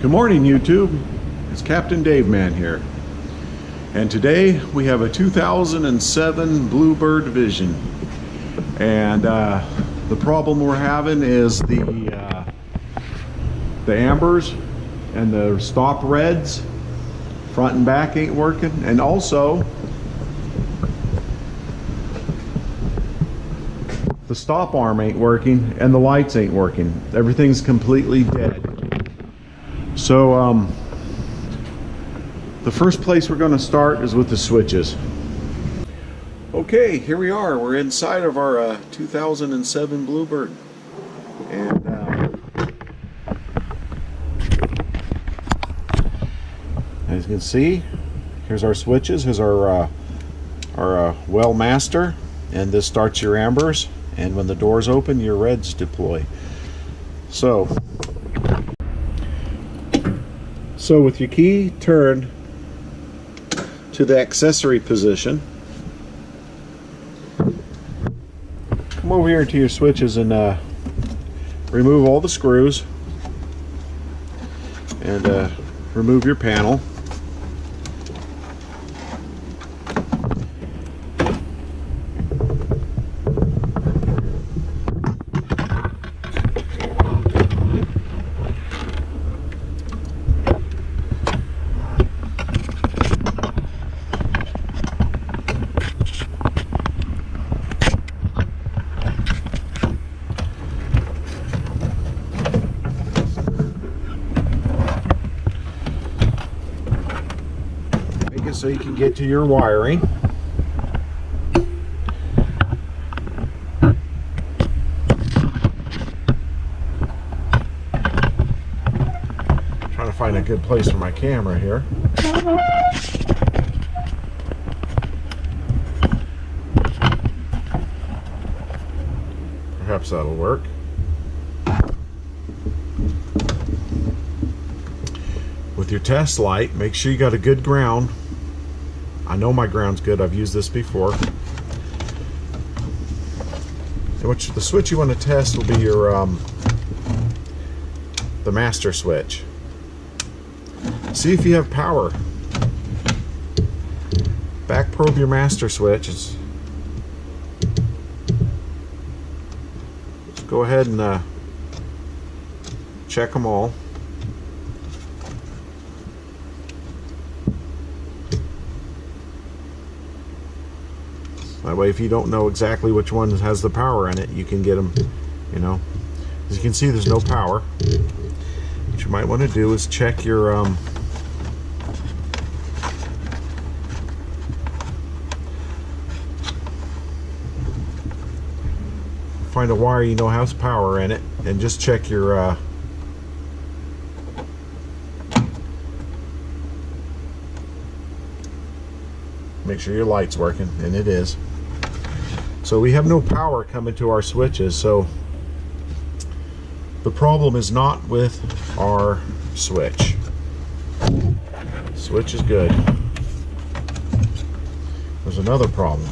Good morning, YouTube. It's Captain Dave Man here. And today we have a 2007 Bluebird Vision. And the problem we're having is the ambers and the stop reds, front and back ain't working. And also, the stop arm ain't working and the lights ain't working. Everything's completely dead. So the first place we're going to start is with the switches. Okay, here we are. We're inside of our 2007 Bluebird, and as you can see, here's our switches. Here's our well master, and this starts your ambers, and when the doors open, your reds deploy. So with your key turned to the accessory position, come over here to your switches and remove all the screws and remove your panel. So you can get to your wiring. Trying to find a good place for my camera here. Perhaps that'll work. With your test light, make sure you got a good ground. I know my ground's good. I've used this before. And the switch you want to test will be your the master switch. See if you have power. Back probe your master switch. Let's go ahead and check them all. That way, if you don't know exactly which one has the power in it, you can get them, you know. As you can see, there's no power. What you might want to do is check your find a wire you know has power in it, and just check your make sure your light's working, and it is. So we have no power coming to our switches, so the problem is not with our switch. Switch is good. There's another problem.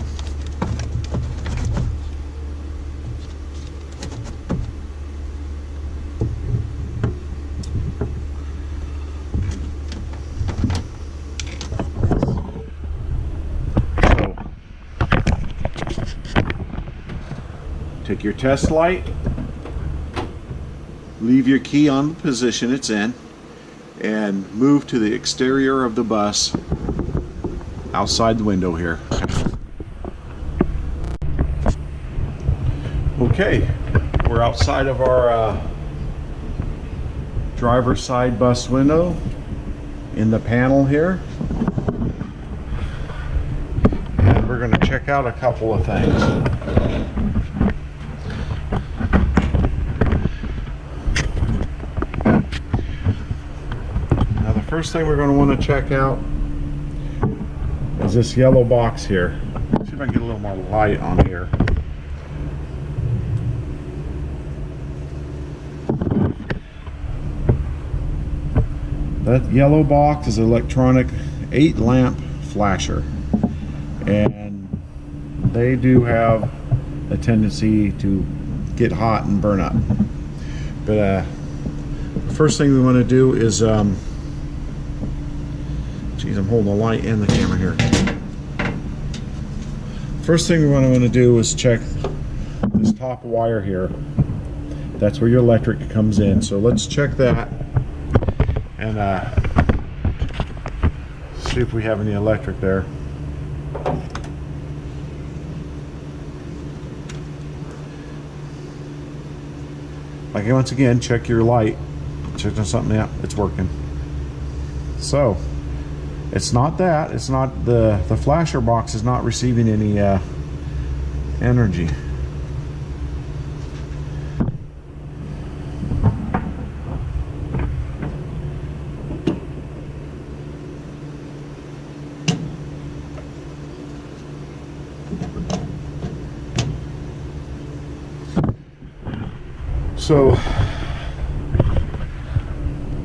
Take your test light, leave your key on the position it's in, and move to the exterior of the bus outside the window here. Okay, we're outside of our driver's side bus window in the panel here, and we're going to check out a couple of things. First thing we're going to want to check out is this yellow box here. See if I can get a little more light on here. That yellow box is an electronic 8-lamp flasher, and they do have a tendency to get hot and burn up. But first thing we want to do is, geez, I'm holding the light and the camera here. First thing we want to do is check this top wire here. That's where your electric comes in. So let's check that and see if we have any electric there. Okay, once again, check your light. Check on something out. It's working. So it's not that. It's not the flasher box is not receiving any energy. So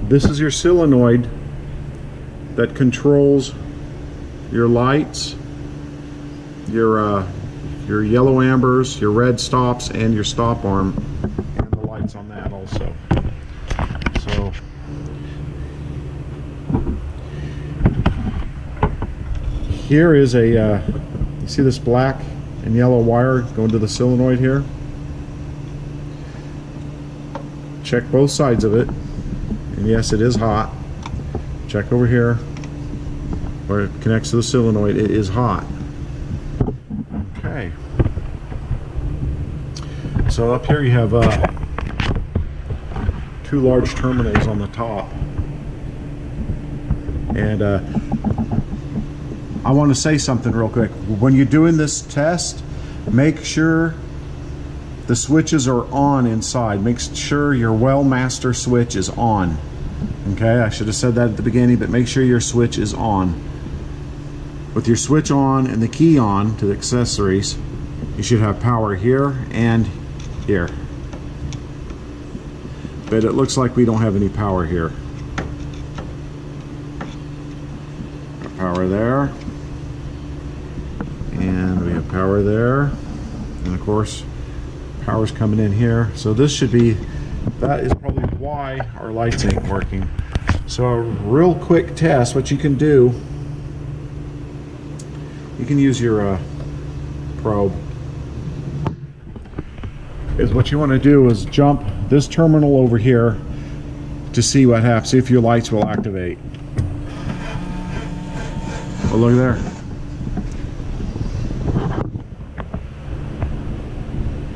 this is your solenoid that controls your lights, your yellow ambers, your red stops, and your stop arm, and the lights on that also. So here is a you see this black and yellow wire going to the solenoid here. Check both sides of it, and yes, it is hot. Check over here where it connects to the solenoid. It is hot. Okay. So up here you have two large terminals on the top, and I want to say something real quick. When you're doing this test, make sure the switches are on inside. Make sure your well master switch is on. Okay, I should have said that at the beginning, but make sure your switch is on. With your switch on and the key on to the accessories, you should have power here and here. But it looks like we don't have any power here. Power there. And we have power there. And of course, power's coming in here. So this should be, that is probably why our lights ain't working. So a real quick test, what you can do, you can use your probe, is what you want to do is jump this terminal over here to see what happens, see if your lights will activate. Oh, look there.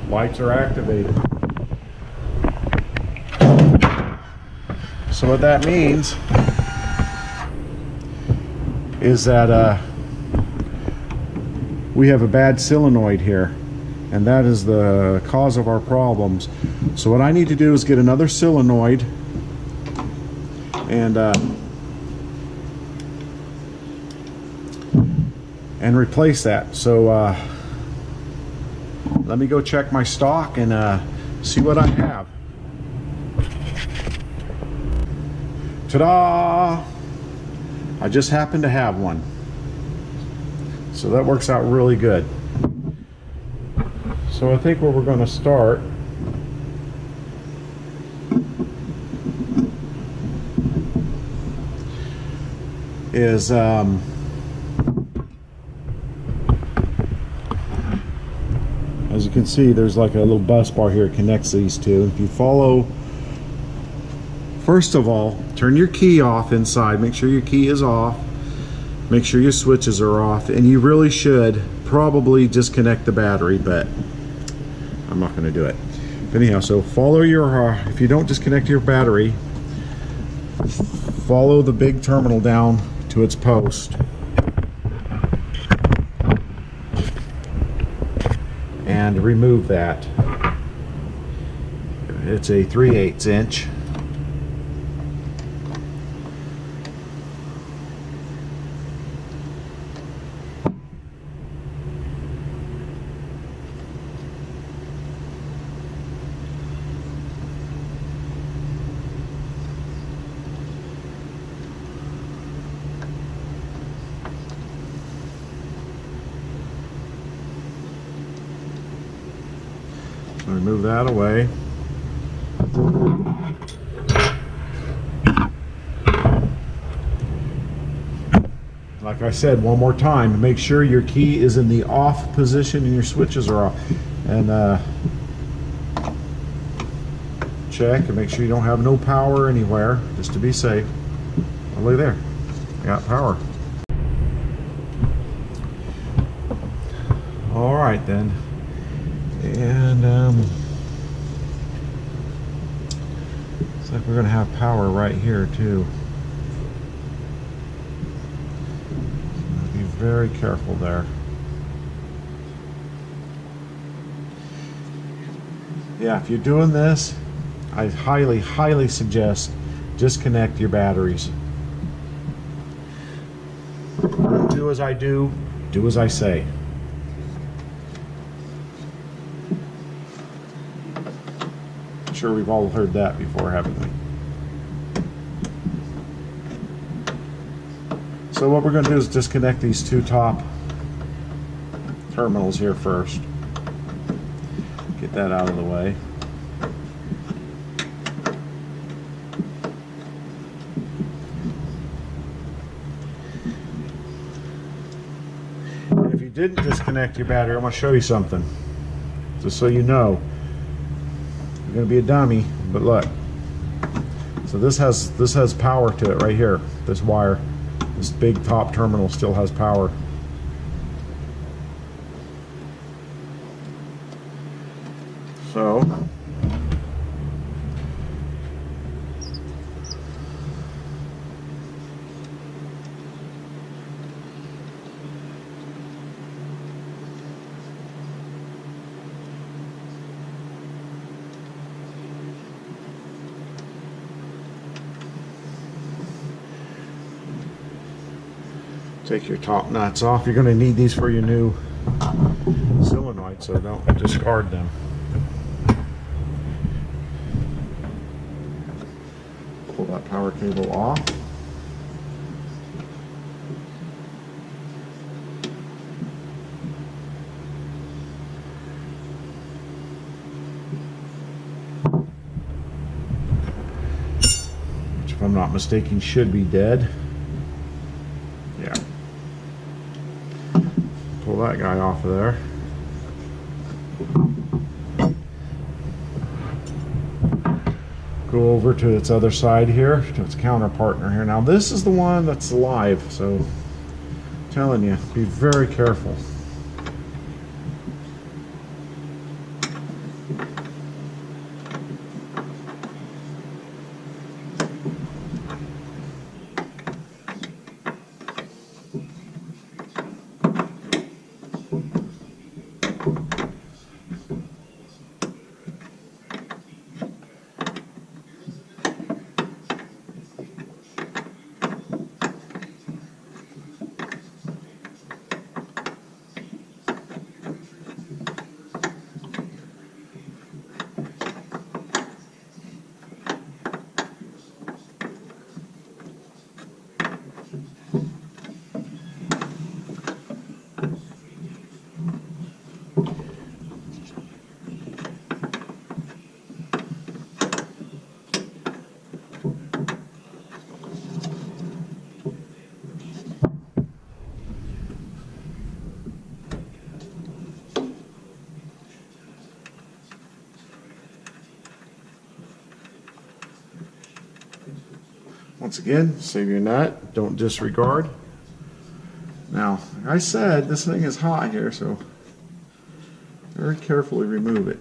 Lights are activated. So what that means is that we have a bad solenoid here, and that is the cause of our problems. So what I need to do is get another solenoid and replace that. So let me go check my stock and see what I have. Ta-da! I just happen to have one. So that works out really good. So I think where we're going to start is as you can see, there's like a little bus bar here that connects these two. If you follow, first of all, turn your key off inside. Make sure your key is off. Make sure your switches are off. And you really should probably disconnect the battery, but I'm not going to do it. But anyhow, so follow your, if you don't disconnect your battery, follow the big terminal down to its post. And remove that. It's a 3/8 inch. Remove that away. like I said, one more time, make sure your key is in the off position and your switches are off. And check and make sure you don't have no power anywhere, just to be safe. Oh, look there, got power. All right then, and looks like we're gonna have power right here too. So be very careful there. Yeah, if you're doing this, I highly suggest disconnect your batteries. Don't do as I do as I say. I'm sure we've all heard that before, haven't we? So what we're going to do is disconnect these two top terminals here first. Get that out of the way. And if you didn't disconnect your battery, I'm going to show you something, just so you know. You're going to be a dummy, but look. So this has power to it right here. This wire, this big top terminal still has power. So take your top nuts off. You're going to need these for your new solenoid, so don't discard them. Pull that power cable off. Which, if I'm not mistaken, should be dead. Yeah. Pull that guy off of there. Go over to its other side here, to its counterpartner here. Now this is the one that's live, so I'm telling you, be very careful. Once again, save your nut, don't disregard. Now, like I said, this thing is hot here, so very carefully remove it.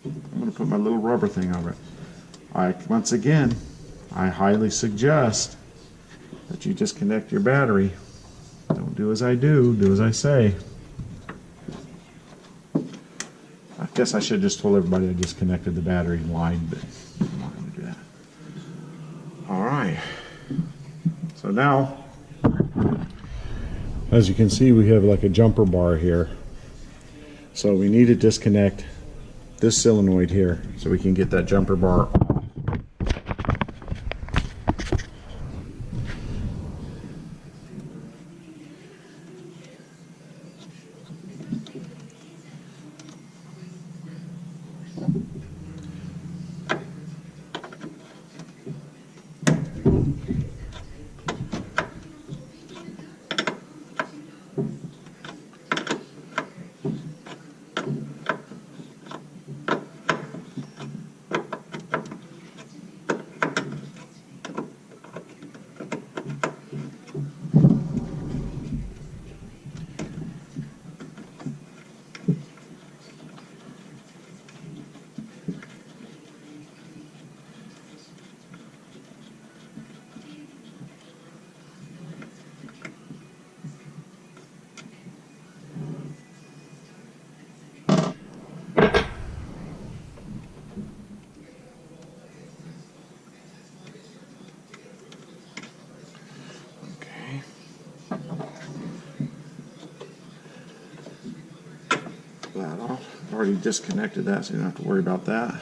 I'm going to put my little rubber thing over it. Once again, I highly suggest that you disconnect your battery. Don't do as I do as I say. I guess I should have just told everybody I disconnected the battery line, but I'm not going to do that. Alright, so now, as you can see, we have like a jumper bar here. So we need to disconnect this solenoid here so we can get that jumper bar off. already disconnected that, so you don't have to worry about that.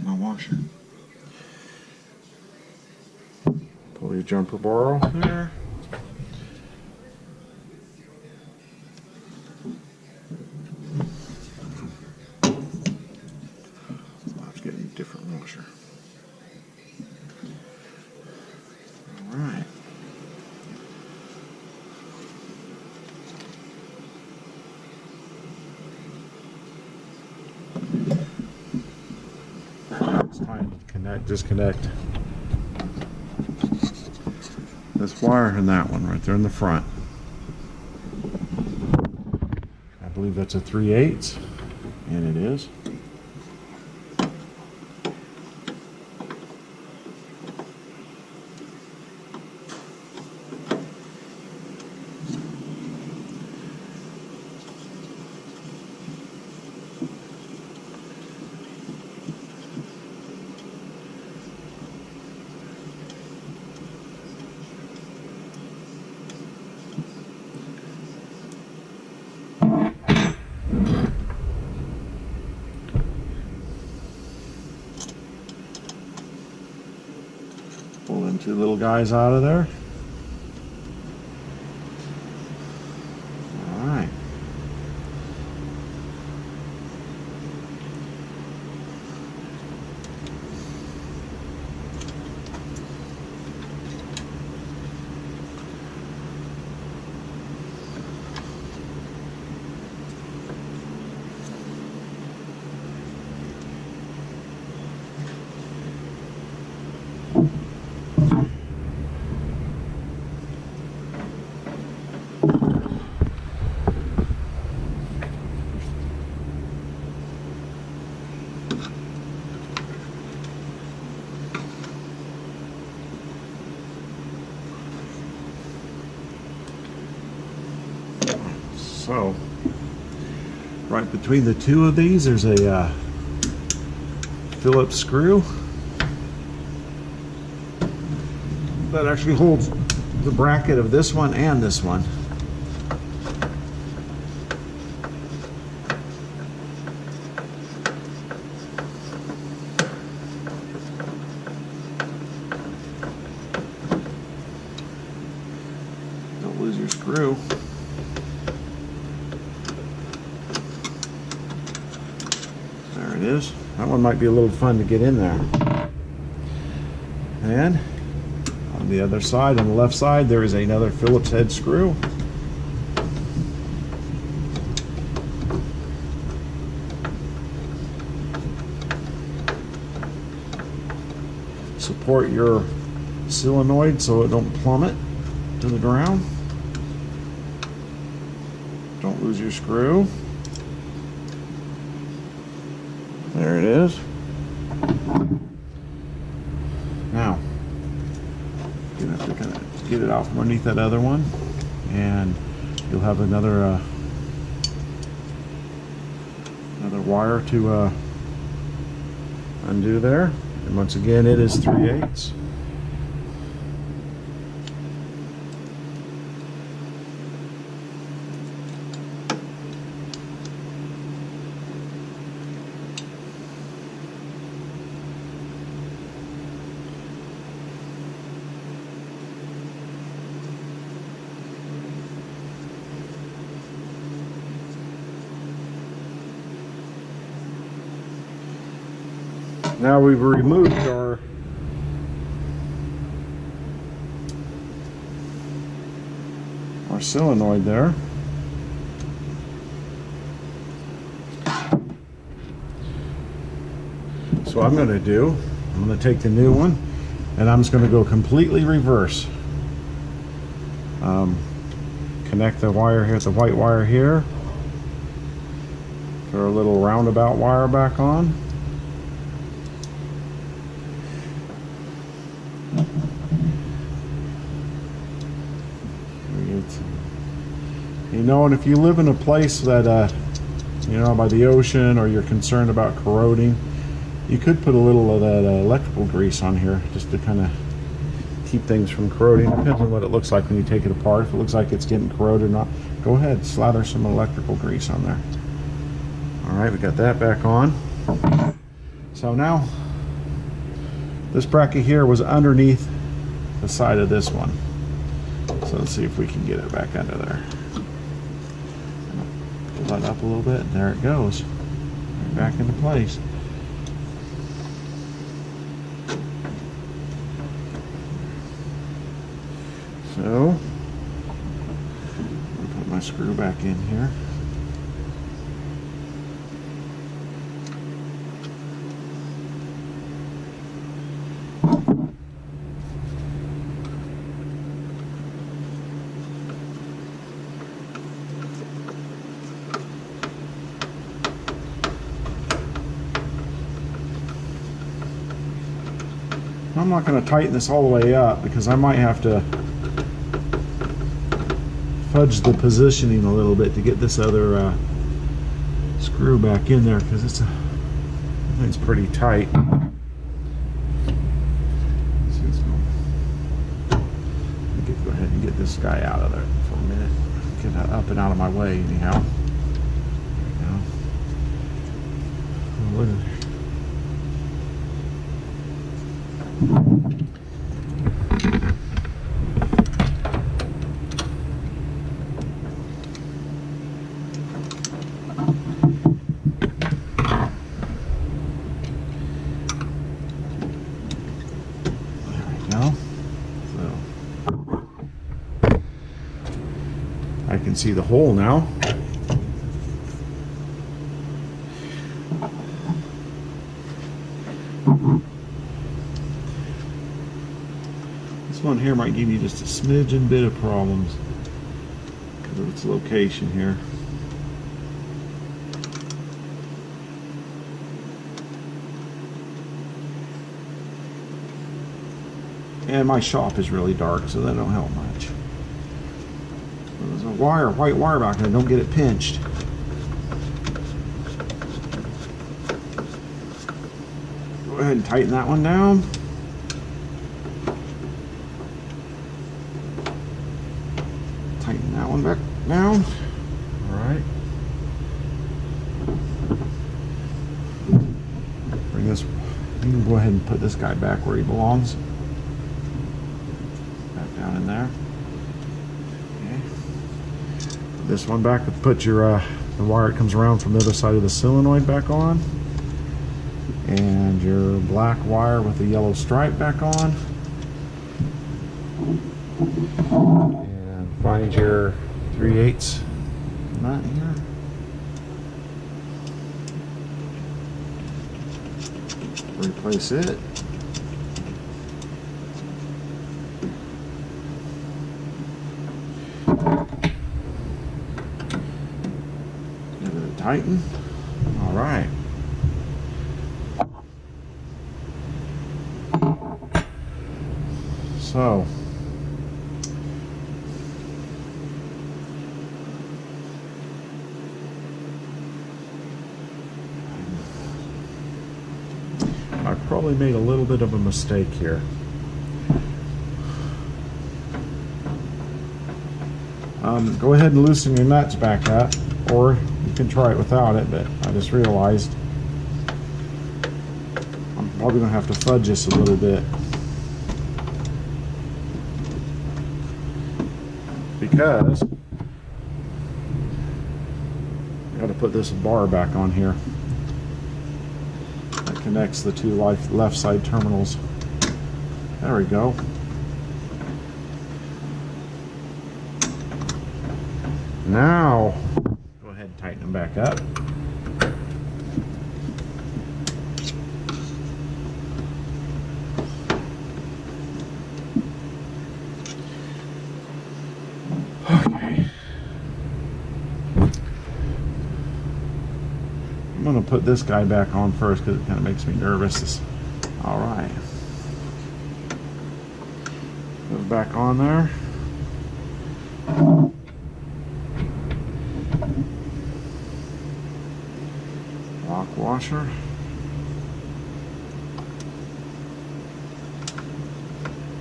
My washer. Pull your jumper bar off there. I'll have to get a different washer. All right. It's time to connect, disconnect this wire and that one right there in the front. I believe that's a 3/8, and it is. Pull them two little guys out of there. All right. So, right between the two of these, there's a Phillips screw that actually holds the bracket of this one and this one. Don't lose your screw. There it is. That one might be a little fun to get in there. And on the other side, on the left side, there is another Phillips head screw. Support your solenoid so it don't plummet to the ground. Don't lose your screw. There it is. Now, you have to kind of get it out from underneath that other one, and you'll have another wire to undo there. And once again, it is 3/8. Now we've removed our solenoid there. So I'm going to take the new one, and I'm just going to go completely reverse. Connect the wire here, the white wire here. Put our little roundabout wire back on. You know, and if you live in a place that, you know, by the ocean, or you're concerned about corroding, you could put a little of that electrical grease on here just to kind of keep things from corroding. Depends on what it looks like when you take it apart. If it looks like it's getting corroded or not, go ahead, slather some electrical grease on there. All right, we got that back on. So now, this bracket here was underneath the side of this one. So let's see if we can get it back under there. Pull that up a little bit, and there it goes. Right back into place. So, I'll put my screw back in here. I'm not going to tighten this all the way up because I might have to fudge the positioning a little bit to get this other screw back in there, because it's pretty tight. Go ahead and get this guy out of there for a minute. Get that up and out of my way anyhow. Look at there. I can see the hole now. This one here might give you just a smidgen bit of problems because of its location here. And my shop is really dark, so that don't help much. There's a white wire back there. Don't get it pinched. Go ahead and tighten that one down. Tighten that one back down. All right. Bring this. You can go ahead and put this guy back where he belongs. Back down in there. This one back, put your the wire that comes around from the other side of the solenoid back on, and your black wire with the yellow stripe back on, and find your 3/8 nut here. Replace it. Tighten. All right. So I probably made a little bit of a mistake here. Go ahead and loosen your nuts back up, or you can try it without it, but I just realized I'm probably going to have to fudge this a little bit, because I got to put this bar back on here that connects the two left side terminals. There we go. Now, go ahead and tighten them back up. Okay. I'm going to put this guy back on first because it kind of makes me nervous. All right. Put it back on there. Lock washer.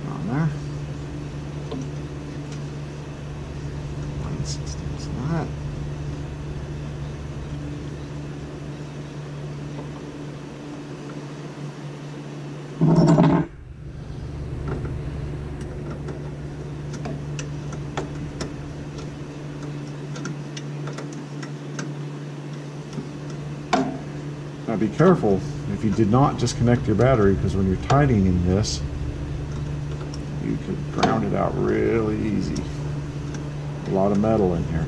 On there. 160 is that. Now be careful if you did not disconnect your battery, because when you're tightening this, you could ground it out really easy. A lot of metal in here.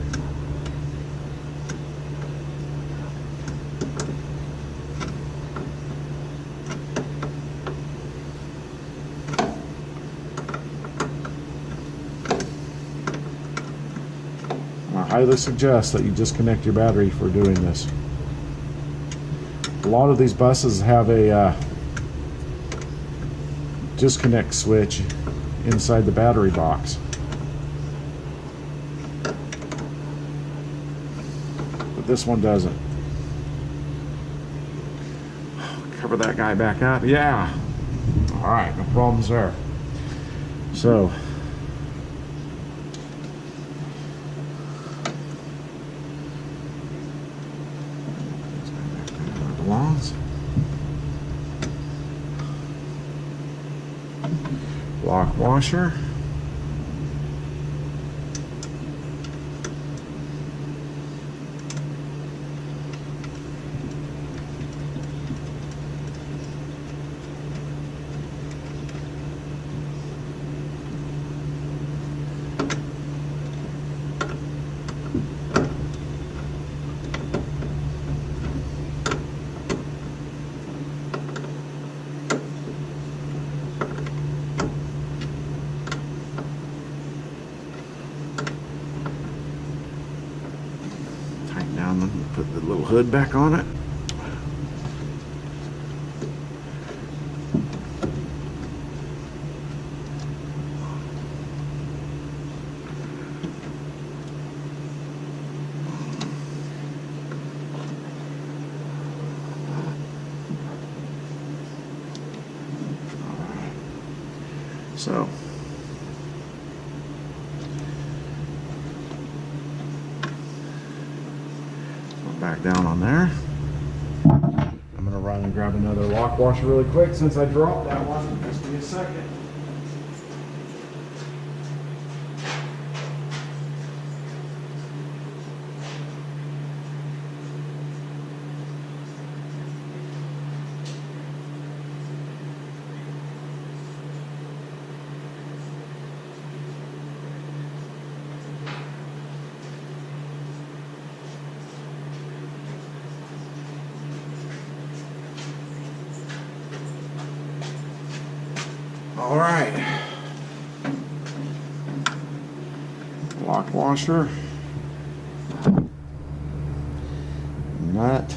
I highly suggest that you disconnect your battery for doing this. A lot of these buses have a disconnect switch inside the battery box. But this one doesn't. Cover that guy back up. Yeah. Alright, no problems there. So belongs. Lock washer. Put the little hood back on it. So back down on there. I'm going to run and grab another lock washer really quick since I dropped that one. Just give me a second. All right, lock washer, nut,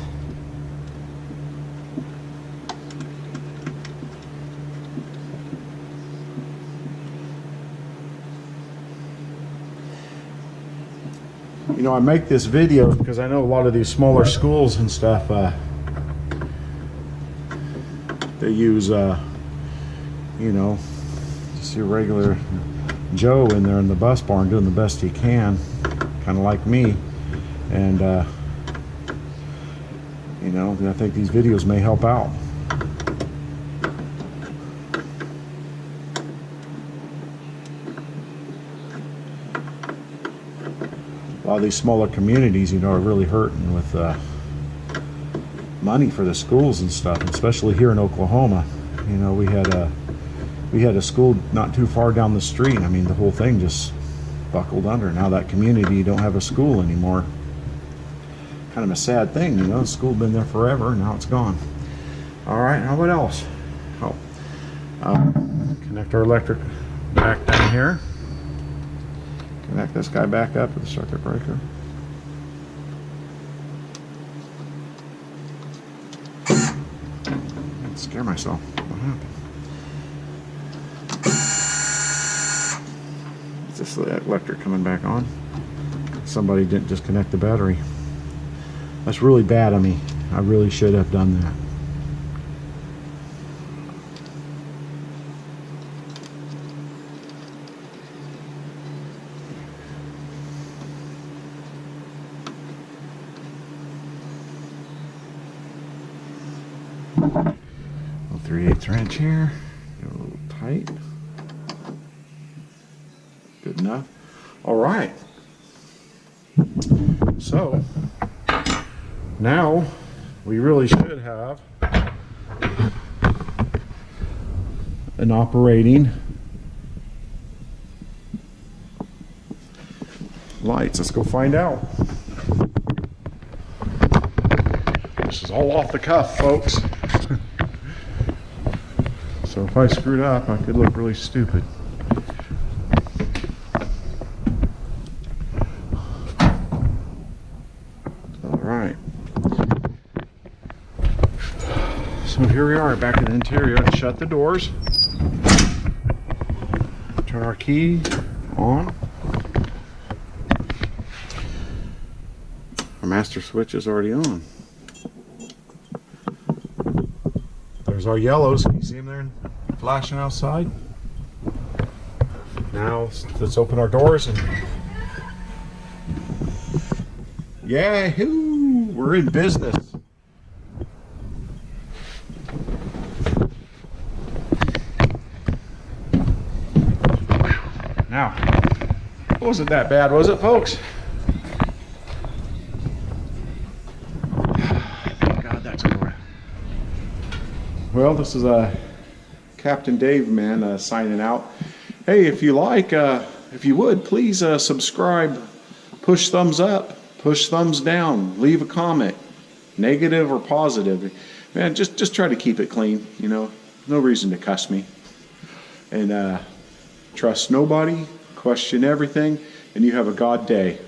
you know, I make this video because I know a lot of these smaller schools and stuff, they use you know, just your regular Joe in there in the bus barn doing the best he can, kind of like me. And you know, I think these videos may help out. A lot of these smaller communities, you know, are really hurting with money for the schools and stuff, especially here in Oklahoma. You know, we had a school not too far down the street. I mean, the whole thing just buckled under. Now that community don't have a school anymore. Kind of a sad thing, you know. The school been there forever, and now it's gone. All right, now what else? Oh, connect our electric back down here. Connect this guy back up to the circuit breaker. I'd scare myself. What happened? Is this the electric coming back on? Somebody didn't disconnect the battery. That's really bad of me. I really should have done that. 3/8 wrench here. Get a little tight. Good enough. All right. So now we really should have an operating lights. Let's go find out. This is all off the cuff, folks. So if I screwed up, I could look really stupid. All right. So here we are back in the interior. Let's shut the doors. Turn our key on. Our master switch is already on. There's our yellows. Can you see them there flashing outside? Now let's open our doors and yahoo! We're in business. Now, it wasn't that bad, was it, folks? Thank God that's over. Well, this is Captain Dave, man, signing out. Hey, if you like, if you would, please subscribe, push thumbs up, push thumbs down, leave a comment, negative or positive. Man, just try to keep it clean, you know. No reason to cuss me. And trust nobody, question everything, and you have a God day.